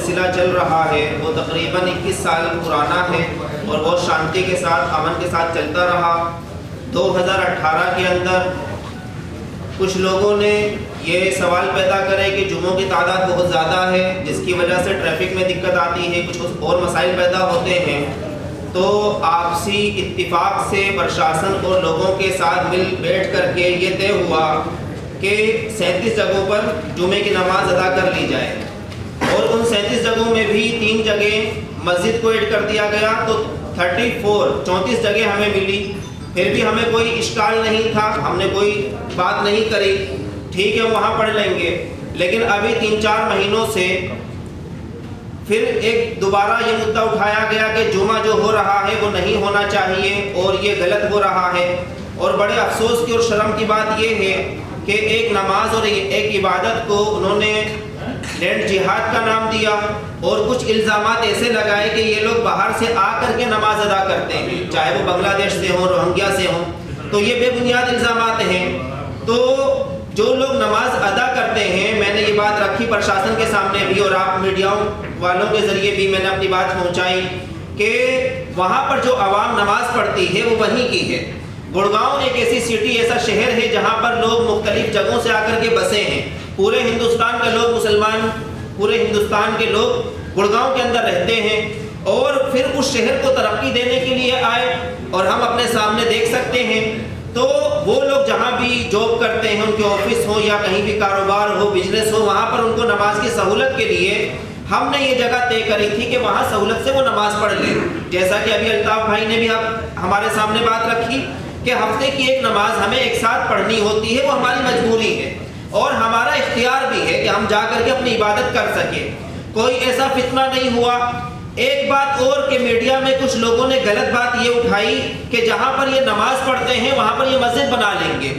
سلسلہ چل رہا ہے وہ تقریباً 21 سال پرانا ہے اور بہت شانتی کے ساتھ امن کے ساتھ چلتا رہا۔ 2018 کے اندر کچھ لوگوں نے یہ سوال پیدا کرے کہ جمعوں کی تعداد بہت زیادہ ہے جس کی وجہ سے ٹریفک میں دقت آتی ہے، کچھ اور مسائل پیدا ہوتے ہیں، تو آپسی اتفاق سے پرشاسن اور لوگوں کے ساتھ مل بیٹھ کر کے یہ طے ہوا کہ 37 جگہوں پر جمعے کی نماز ادا کر لی جائے، اور ان 37 جگہوں میں بھی 3 جگہ مسجد کو ایڈ کر دیا گیا، تو 34 جگہ ہمیں ملی۔ پھر بھی ہمیں کوئی اشکال نہیں تھا، ہم نے کوئی بات نہیں کری، ٹھیک ہے وہاں پڑھ لیں گے۔ لیکن ابھی 3-4 مہینوں سے پھر ایک دوبارہ یہ مدعا اٹھایا گیا کہ جمعہ جو ہو رہا ہے وہ نہیں ہونا چاہیے اور یہ غلط ہو رہا ہے، اور بڑے افسوس کی اور شرم کی بات یہ ہے کہ ایک نماز اور ایک عبادت کو انہوں نے لینڈ جہاد کا نام دیا اور کچھ الزامات ایسے لگائے کہ یہ لوگ باہر سے آ کر کے نماز ادا کرتے ہیں، چاہے وہ بنگلہ دیش سے ہوں، روہنگیا سے ہوں، تو یہ بے بنیاد الزامات ہیں۔ تو جو لوگ نماز ادا کرتے ہیں، میں نے یہ بات رکھی پرشاسن کے سامنے بھی اور آپ میڈیا والوں کے ذریعے بھی میں نے اپنی بات پہنچائی کہ وہاں پر جو عوام نماز پڑھتی ہے وہ وہیں کی ہے۔ گڑگاؤں ایک ایسی سٹی، ایسا شہر ہے جہاں پر لوگ مختلف جگہوں سے آ کر کے بسے ہیں، پورے ہندوستان کے لوگ، مسلمان پورے ہندوستان کے لوگ گڑگاؤں کے اندر رہتے ہیں، اور پھر اس شہر کو ترقی دینے کے لیے آئے، اور ہم اپنے سامنے دیکھ سکتے ہیں تو وہ لوگ جہاں بھی جاب کرتے ہیں، ان کے آفس ہو یا کہیں بھی کاروبار ہو، بزنس ہو، وہاں پر ان کو نماز کی سہولت کے لیے ہم نے یہ جگہ طے کری تھی کہ وہاں سہولت سے وہ نماز پڑھ لیں۔ جیسا کہ ابھی الطاف بھائی نے بھی ہمارے سامنے بات رکھی کہ ہفتے کی ایک نماز ہمیں ایک ساتھ پڑھنی ہوتی ہے، وہ ہماری مجبوری ہے اور ہمارا اختیار بھی ہے کہ ہم جا کر کے اپنی عبادت کر سکیں، کوئی ایسا فتنہ نہیں ہوا۔ ایک بات اور کہ میڈیا میں کچھ لوگوں نے غلط بات یہ اٹھائی کہ جہاں پر یہ نماز پڑھتے ہیں وہاں پر یہ مسجد بنا لیں گے،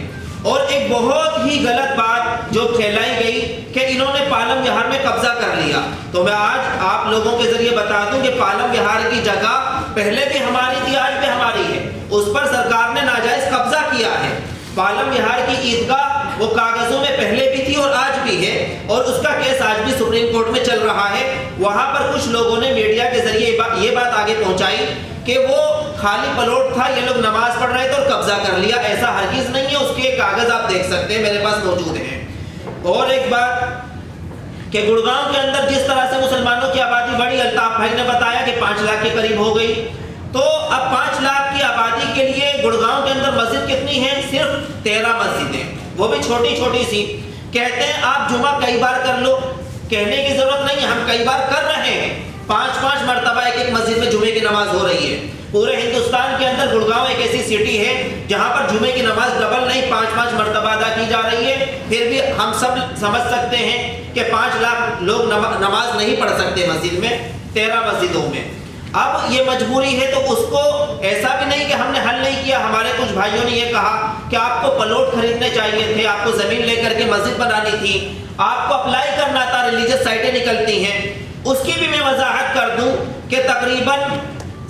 اور ایک بہت ہی غلط بات جو پھیلائی گئی کہ انہوں نے پالم وہار میں قبضہ کر لیا۔ تو میں آج آپ لوگوں کے ذریعے بتا دوں کہ پالم وہار کی جگہ پہلے بھی ہماری تھی، آج بھی ہماری ہے، اس پر سرکار نے ناجائز قبضہ کیا ہے۔ پالم وہار کی عیدگاہ وہ کاغذوں میں پہلے بھی تھی اور آج بھی ہے، اور اس کا کیس آج بھی سپریم کورٹ میں چل رہا ہے۔ وہاں پر کچھ لوگوں نے میڈیا کے ذریعے یہ بات آگے پہنچائی کہ وہ خالی پلاٹ تھا، یہ لوگ نماز پڑھ رہے تھے اور قبضہ کر لیا، ایسا ہرگز نہیں ہے، اس کے کاغذ آپ دیکھ سکتے ہیں، میرے پاس موجود ہیں۔ اور ایک بات کہ گڑگاؤں کے اندر جس طرح سے مسلمانوں کی آبادی بڑھی، الطاف بھائی نے بتایا کہ 5 لاکھ کے قریب ہو گئی، تو اب 5 لاکھ کی آبادی کے لیے گڑگاؤں کے اندر مسجد کتنی ہے؟ صرف 13 مسجدیں، وہ بھی چھوٹی چھوٹی سی۔ کہتے ہیں آپ جمعہ کئی بار کر لو، کہنے کی ضرورت نہیں، ہم کئی بار کر رہے ہیں، 5 مرتبہ ایک مسجد میں جمعے کی نماز ہو رہی ہے۔ پورے ہندوستان کے اندر گڑگاؤں ایک ایسی سٹی ہے جہاں پر جمعے کی نماز ڈبل نہیں 5 مرتبہ ادا کی جا رہی ہے۔ پھر بھی ہم سب سمجھ سکتے ہیں کہ 5 لاکھ لوگ نماز نہیں پڑھ سکتے مسجد میں، 13 مسجدوں میں۔ اب یہ مجبوری ہے، تو اس کو ایسا بھی نہیں کہ ہم نے حل نہیں کیا۔ ہمارے کچھ بھائیوں نے یہ کہا کہ آپ کو پلاٹ خریدنے چاہیے تھے، آپ کو زمین لے کر کے مسجد بنانی تھی، آپ کو اپلائی کرنا تھا، ریلیجس سائٹیں نکلتی ہیں۔ اس کی بھی میں وضاحت کر دوں کہ تقریباً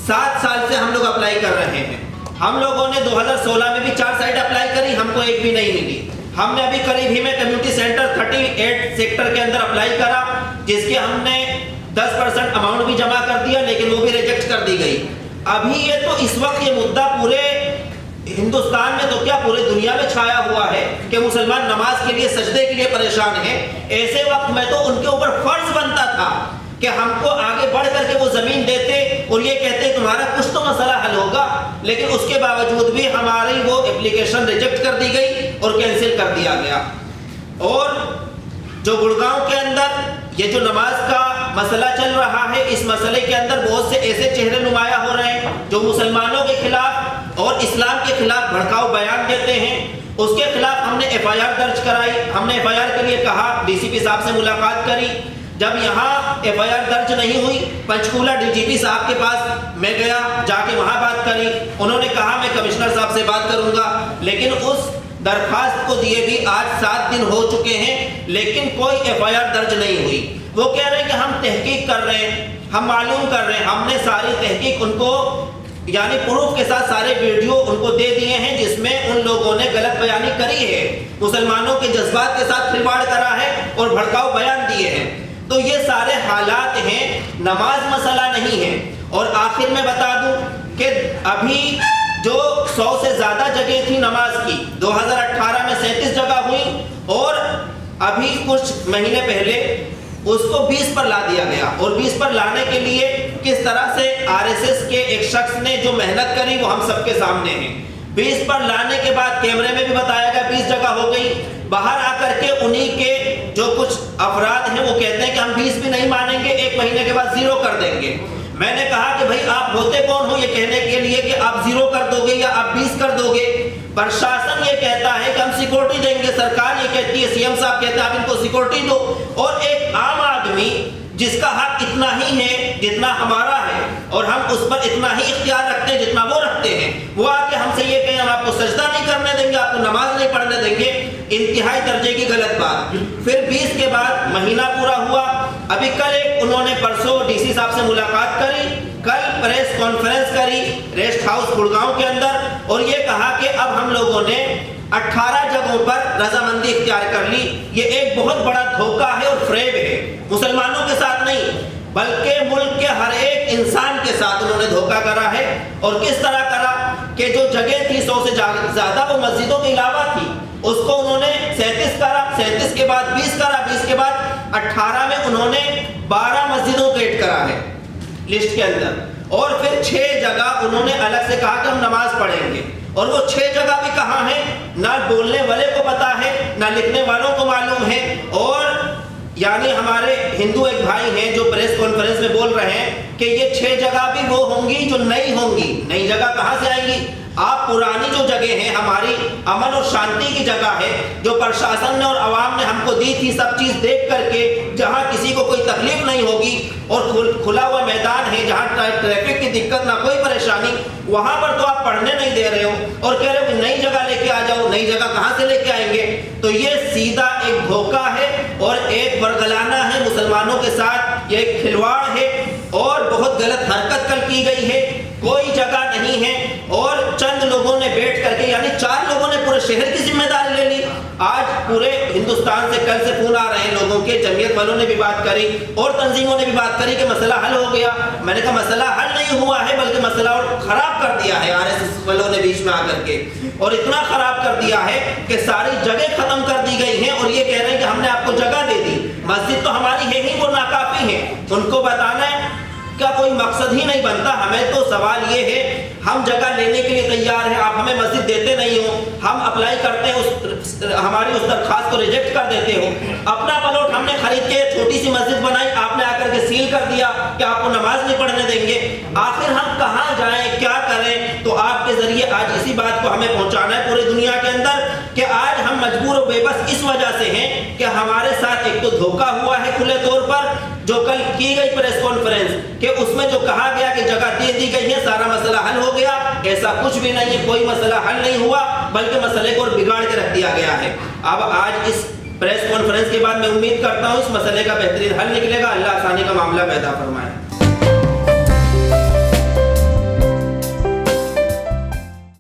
7 سال سے ہم لوگ اپلائی کر رہے ہیں۔ ہم لوگوں نے 2016 میں بھی 4 سائٹ اپلائی کری، ہم کو ایک بھی نہیں ملی۔ ہم نے ابھی قریب ہی میں کمیونٹی سینٹر 38 سیکٹر کے اندر اپلائی کرا، جس کے ہم نے 10% اماؤنٹ بھی جمع کر دیا، لیکن وہ بھی ریجیکٹ کر دی گئی۔ ابھی یہ تو اس وقت یہ مدعا پورے ہندوستان میں تو کیا پورے دنیا میں چھایا ہوا ہے کہ مسلمان نماز کے لیے، سجدے کے لیے پریشان ہیں۔ ایسے وقت میں تو ان کے اوپر فرض بنتا تھا کہ ہم کو آگے بڑھ کر کے وہ زمین دیتے اور یہ کہتے تمہارا کچھ تو مسئلہ حل ہوگا، لیکن اس کے باوجود بھی ہماری وہ اپلیکیشن ریجیکٹ کر دی گئی اور کینسل کر دیا گیا۔ اور جو گڑگاؤں کے اندر یہ جو نماز کا مسئلہ چل رہا ہے، اس مسئلے کے اندر بہت سے ایسے چہرے نمایاں ہو رہے ہیں جو مسلمانوں کے خلاف اور اسلام کے خلاف بھڑکاؤ بیان دیتے ہیں۔ اس کے خلاف ہم نے ایف آئی آر درج کرائی، ہم نے ایف آئی آر کے لیے کہا، ڈی سی پی صاحب سے ملاقات کری، جب یہاں ایف آئی آر درج نہیں ہوئی، پنچکولہ ڈی جی پی صاحب کے پاس میں گیا، جا کے وہاں بات کری، انہوں نے کہا میں کمشنر صاحب سے بات کروں گا، لیکن اس درخواست کو دیے بھی آج 7 دن ہو چکے ہیں، لیکن کوئی ایف آئی آر درج نہیں ہوئی۔ وہ کہہ رہے ہیں کہ ہم تحقیق کر رہے ہیں، ہم معلوم کر رہے ہیں، ہم نے ساری تحقیق ان کو یعنی پروف کے ساتھ سارے ویڈیو ان کو دے دیے ہیں جس میں ان لوگوں نے غلط بیانی کری ہے، مسلمانوں کے جذبات کے ساتھ کھلواڑ کرا ہے اور بھڑکاؤ بیان دیے ہیں۔ تو یہ سارے حالات ہیں، نماز مسئلہ نہیں ہے۔ اور آخر میں بتا دوں کہ ابھی جو 100 سے زیادہ جگہ تھی نماز کی، 2018 میں 37 جگہ ہوئی، اور ابھی کچھ مہینے پہلے اس کو 20 پر لا دیا گیا۔ اور 20 پر لانے کے لیے کس طرح سے RSS کے ایک شخص نے جو محنت کری وہ ہم سب کے سامنے ہے۔ 20 پر لانے کے بعد کیمرے میں بھی بتایا گیا 20 جگہ ہو گئی، باہر آ کر کے انہی کے جو کچھ افراد ہیں وہ کہتے ہیں کہ ہم 20 بھی نہیں مانیں گے، 1 مہینے کے بعد 0 کر دیں گے۔ میں نے کہا کہ بھائی آپ ہوتے کون ہو یہ کہنے کے لیے کہ آپ 0 کر دو گے یا آپ 20 کر دو گے؟ پرشاسن یہ کہتا ہے کہ ہم سیکورٹی دیں گے، سرکار یہ کہتی ہے، CM صاحب کہتے ہیں آپ ان کو سیکورٹی دو، اور ایک عام آدمی جس کا حق اتنا ہی ہے جتنا ہمارا ہے، اور ہم اس پر اتنا ہی اختیار رکھتے ہیں جتنا وہ رکھتے ہیں، وہ آ کے ہم سے یہ کہیں ہم آپ کو سجدہ نہیں کرنے دیں گے، آپ کو نماز نہیں پڑھنے دیں گے، انتہائی درجے کی غلط بات۔ پھر 20 کے بعد مہینہ پورا ہوا، ابھی کل انہوں نے پرسوں DC صاحب سے ملاقات کری، کل پریس کانفرنس کری ریسٹ ہاؤس گڑگاؤں کے اندر، اور یہ کہا کہ اب ہم لوگوں نے 18 جگہوں پر رضامندی اختیار کر لی۔ یہ ایک بہت بڑا دھوکہ ہے اور فریب ہے، مسلمانوں کے ساتھ نہیں بلکہ ملک کے ہر ایک انسان کے ساتھ انہوں نے دھوکہ کرا ہے۔ اور کس طرح کرا کہ جو جگہ تھی 100 سے زیادہ وہ مسجدوں کے علاوہ تھی، اس کو انہوں نے 37 کرا، 37 کے بعد 20 کرا، 20 کے بعد 18 میں انہوں نے 12 مسجدوں کو ایڈ کرا ہے لسٹ کے اندر، اور پھر 6 جگہ انہوں نے الگ سے کہا کہ ہم نماز پڑھیں گے، اور وہ 6 جگہ بھی کہاں ہیں نہ بولنے والے کو پتا ہے نہ لکھنے والوں کو معلوم ہے۔ اور یعنی ہمارے ہندو ایک بھائی ہیں جو پریس کانفرنس میں بول رہے ہیں کہ یہ 6 جگہ بھی وہ ہوں گی جو نئی ہوں گی۔ نئی جگہ کہاں سے آئیں گی؟ آپ پرانی جو جگہ ہیں ہماری امن اور شانتی کی جگہ ہے جو پرشاسن نے اور عوام نے ہم کو دی تھی، سب چیز دیکھ کر کے جہاں کسی کو کوئی تکلیف نہیں ہوگی اور کھلا ہوا میدان ہے جہاں ٹریفک کی دقت نہ کوئی پریشانی، وہاں پر تو آپ پڑھنے نہیں دے رہے ہو اور کہہ رہے ہو کہ نئی جگہ لے کے آ جاؤ۔ نئی جگہ کہاں سے لے کے آئیں گے؟ تو یہ سیدھا ایک دھوکہ ہے اور ایک برگلانہ ہے مسلمانوں کے ساتھ، یہ ایک کھلواڑ ہے اور بہت غلط حرکت کل کی گئی ہے۔ کوئی جگہ نہیں ہے اور چند لوگوں نے بیٹھ کر کے، یعنی 4 لوگوں نے پورے شہر کی ذمہ داری لے لی۔ آج پورے ہندوستان سے کل سے فون آ رہے ہیں لوگوں کے، جمعیت والوں نے بھی بات کری اور تنظیموں نے بھی بات کری کہ مسئلہ حل ہو گیا۔ میں نے کہا مسئلہ حل نہیں ہوا ہے بلکہ مسئلہ اور خراب کر دیا ہے RSS والوں نے بیچ میں آ کر کے، اور اتنا خراب کر دیا ہے کہ ساری جگہ ختم کر دی گئی ہیں، اور یہ کہہ رہے ہیں کہ ہم نے آپ کو جگہ دے دی، مسجد تو ہماری ہے ہی، وہ ناکافی ہے۔ ان کو بتانا ہے کا کوئی مقصد ہی نہیں بنتا۔ ہمیں تو سوال یہ ہے ہم جگہ لینے کے لیے تیار ہیں، آپ ہمیں مسجد دیتے نہیں ہو، ہم اپلائی کرتے ہیں ہماری اس درخواست کو ریجیکٹ کر دیتے ہو، اپنا پلاٹ ہم نے خرید کے چھوٹی سی مسجد بنائی، آپ نے آ کر کے سیل کر دیا کہ آپ کو نماز نہیں پڑھنے دیں گے۔ آخر ہم کہاں جائیں، کیا کریں؟ تو آپ کے ذریعے آج اسی بات کو ہمیں پہنچانا ہے پوری دنیا کے اندر کہ آج ہم مجبور و بے بس اس وجہ سے ہیں کہ ہمارے ساتھ ایک تو دھوکہ ہوا ہے کھلے طور پر، جو کل کی گئی پریس کانفرنس کہ اس میں جو کہا گیا کہ جگہ دے دی گئی ہے سارا مسئلہ حل ہو گیا، ایسا کچھ بھی نہیں ہے، کوئی مسئلہ حل نہیں ہوا بلکہ مسئلے کو بگاڑ کے رکھ دیا گیا ہے۔ اب آج اس پریس کانفرنس کے بعد میں امید کرتا ہوں اس مسئلے کا بہترین حل نکلے گا۔ اللہ آسانی کا معاملہ پیدا فرمائے۔